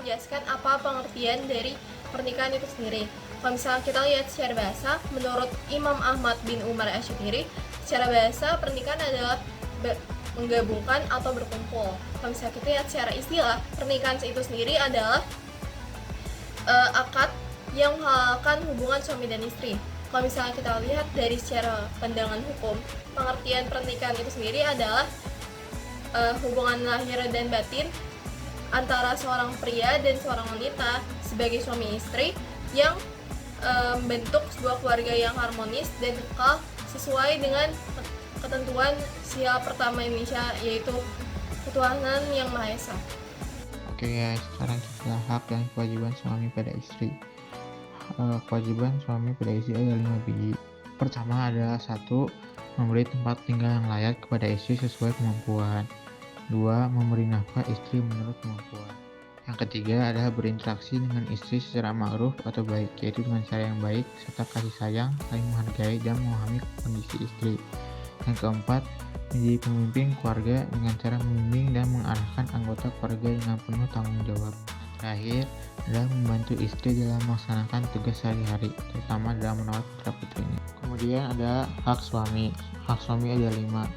menjelaskan apa pengertian dari pernikahan itu sendiri. Kalau misalnya kita lihat secara bahasa, menurut Imam Ahmad bin Umar Asy'ari, secara bahasa pernikahan adalah menggabungkan atau berkumpul. Kalau misalnya kita lihat secara istilah, pernikahan itu sendiri adalah akad yang menghalalkan hubungan suami dan istri. Kalau misalnya kita lihat dari secara pandangan hukum, pengertian pernikahan itu sendiri adalah hubungan lahir dan batin antara seorang pria dan seorang wanita sebagai suami istri yang membentuk sebuah keluarga yang harmonis dan kekal sesuai dengan ketentuan sila pertama Indonesia, yaitu ketuhanan yang Maha Esa. Oke guys, sekarang kita hak dan kewajiban suami pada istri. Kewajiban suami pada istri ada 5 biji. Pertama adalah 1. Memberi tempat tinggal yang layak kepada istri sesuai kemampuan. 2. Memberi nafkah istri menurut kemampuan. Yang ketiga adalah berinteraksi dengan istri secara ma'ruf atau baik, yaitu dengan cara yang baik, serta kasih sayang, saling menghargai, dan memahami kondisi istri. Yang keempat, menjadi pemimpin keluarga dengan cara membimbing dan mengarahkan anggota keluarga dengan penuh tanggung jawab. Terakhir adalah membantu istri dalam melaksanakan tugas sehari-hari, terutama dalam merawat putra-putrinya. Kemudian ada hak suami. Hak suami ada 5.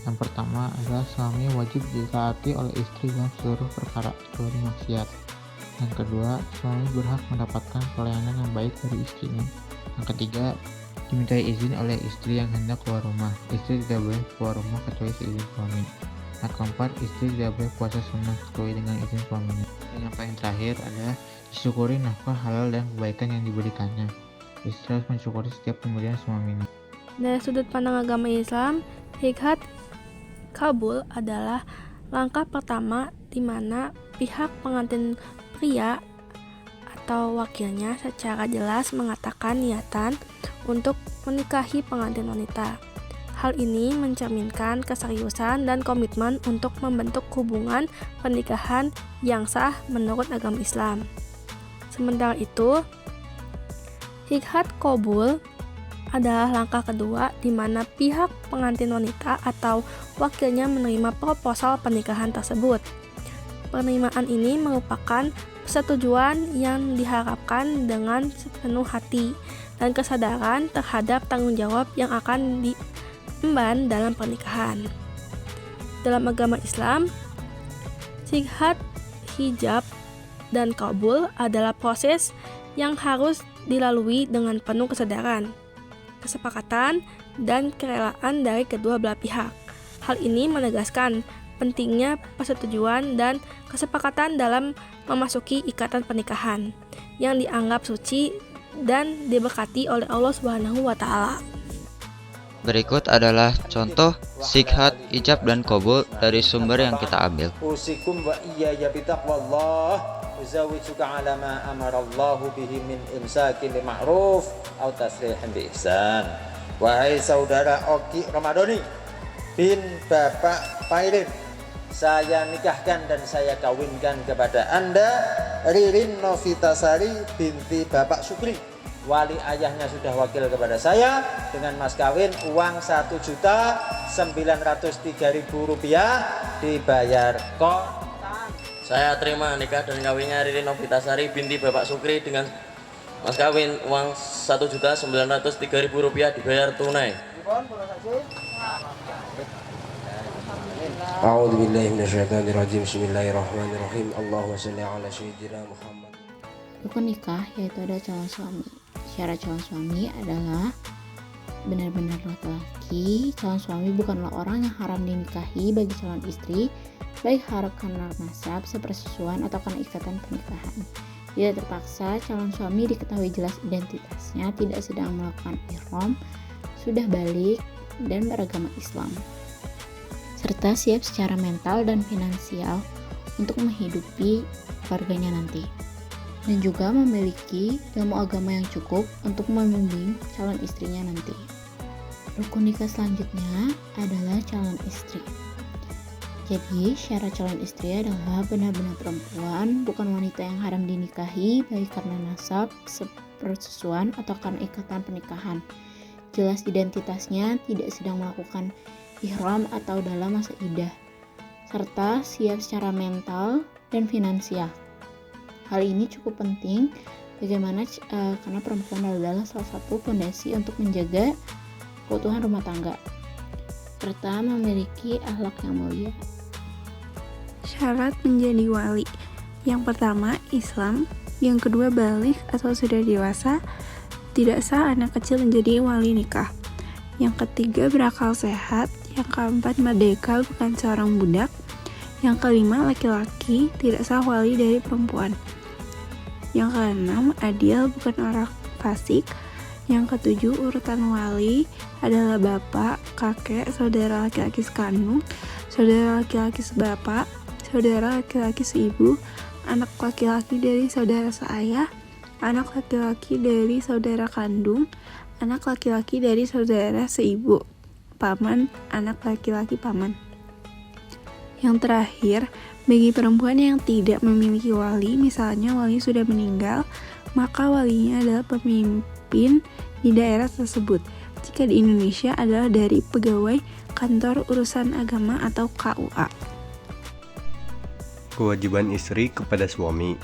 Yang pertama adalah suami wajib ditaati oleh istri dalam seluruh perkara kecuali maksiat. Yang kedua, suami berhak mendapatkan pelayanan yang baik dari istrinya. Yang ketiga, dimintai izin oleh istri yang hendak keluar rumah. Istri tidak boleh keluar rumah kecuali seizin suami. Yang keempat, istri tidak boleh puasa sunnah kecuali dengan izin suaminya. Dan yang paling terakhir adalah disyukuri nafkah halal dan kebaikan yang diberikannya. Istri harus mensyukuri setiap pemberian suaminya. Dari sudut pandang agama Islam, hikhat kabul adalah langkah pertama di mana pihak pengantin pria atau wakilnya secara jelas mengatakan niatan untuk menikahi pengantin wanita. Hal ini mencerminkan keseriusan dan komitmen untuk membentuk hubungan pernikahan yang sah menurut agama Islam. Sementara itu, hikhat qabul adalah langkah kedua di mana pihak pengantin wanita atau wakilnya menerima proposal pernikahan tersebut. Penerimaan ini merupakan persetujuan yang diharapkan dengan sepenuh hati dan kesadaran terhadap tanggung jawab yang akan diemban dalam pernikahan. Dalam agama Islam, hikhat, hijab, dan qabul adalah proses yang harus dilalui dengan penuh kesadaran, kesepakatan, dan kerelaan dari kedua belah pihak. Hal ini menegaskan pentingnya persetujuan dan kesepakatan dalam memasuki ikatan pernikahan yang dianggap suci dan diberkati oleh Allah Subhanahu wa Ta'ala. Berikut adalah contoh hikhat, ijab, dan qabul dari sumber yang kita ambil. Usikum wa iyaya bitaqwallah uzawijuka ala ma amarallahu bihi min imsakin bi ma'ruf aw tasrihin bi ihsan. Wahai saudara Oki Ramadhani bin Bapak Pairin, saya nikahkan dan saya kawinkan kepada Anda Ririn Novitasari binti Bapak Sukri. Wali ayahnya sudah wakil kepada saya dengan mas kawin uang Rp1.903.000 dibayar kontan. Saya terima nikah dan kawinnya Ririn Novitasari binti Bapak Sukri dengan mas kawin uang Rp1.903.000 dibayar tunai. A'udzubillahi minasyaitonirrajim. Bismillahirrahmanirrahim. Allahumma shalli ala sayyidina Muhammad. Rukun nikah yaitu ada calon suami. Syarat calon suami adalah benar-benar laki-laki. Calon suami bukanlah orang yang haram dinikahi bagi calon istri, baik haram karena nasab, sepersusuan, atau karena ikatan pernikahan. Tidak terpaksa, calon suami diketahui jelas identitasnya, tidak sedang melakukan ihram, sudah balik, dan beragama Islam, serta siap secara mental dan finansial untuk menghidupi keluarganya nanti, dan juga memiliki ilmu agama yang cukup untuk membimbing calon istrinya nanti. Rukun nikah selanjutnya adalah calon istri. Jadi syarat calon istri adalah benar-benar perempuan, bukan wanita yang haram dinikahi baik karena nasab, sepersusuan, atau karena ikatan pernikahan. Jelas identitasnya, tidak sedang melakukan ihram atau dalam masa iddah, serta siap secara mental dan finansial Hal ini cukup penting karena perempuan adalah salah satu fondasi untuk menjaga keutuhan rumah tangga serta memiliki akhlak yang mulia. Syarat menjadi wali. Yang pertama, Islam. Yang kedua, balik atau sudah dewasa. Tidak sah anak kecil menjadi wali nikah. Yang ketiga, berakal sehat. Yang keempat, merdeka bukan seorang budak. Yang kelima, laki-laki. Tidak sah wali dari perempuan. Yang keenam, adil bukan orang fasik. Yang ketujuh, urutan wali adalah bapak, kakek, saudara laki-laki sekandung, saudara laki-laki sebapak, saudara laki-laki seibu, anak laki-laki dari saudara seayah, anak laki-laki dari saudara kandung, anak laki-laki dari saudara seibu, paman, anak laki-laki paman. Yang terakhir, bagi perempuan yang tidak memiliki wali, misalnya wali sudah meninggal, maka walinya adalah pemimpin di daerah tersebut. Jika di Indonesia adalah dari pegawai kantor urusan agama atau KUA. Kewajiban istri kepada suami.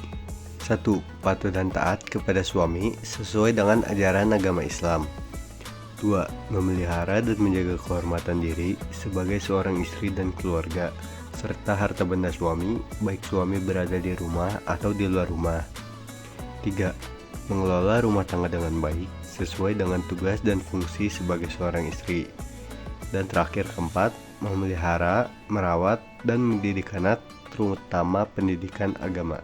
1. Patuh dan taat kepada suami sesuai dengan ajaran agama Islam. 2. Memelihara dan menjaga kehormatan diri sebagai seorang istri dan keluarga, serta harta benda suami, baik suami berada di rumah atau di luar rumah. 3. Mengelola rumah tangga dengan baik, sesuai dengan tugas dan fungsi sebagai seorang istri. Dan terakhir, keempat, memelihara, merawat, dan mendidik anak, terutama pendidikan agama.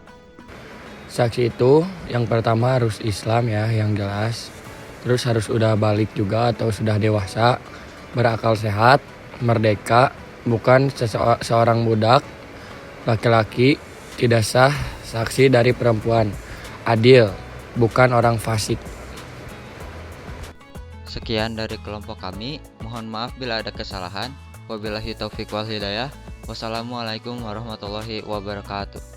Saksi itu yang pertama harus Islam ya, yang jelas. Terus harus udah balik juga atau sudah dewasa, berakal sehat, merdeka, bukan seorang budak, laki-laki, tidak sah saksi dari perempuan, adil, bukan orang fasik. Sekian dari kelompok kami, mohon maaf bila ada kesalahan. Wabillahi taufiq wal hidayah. Wassalamualaikum warahmatullahi wabarakatuh.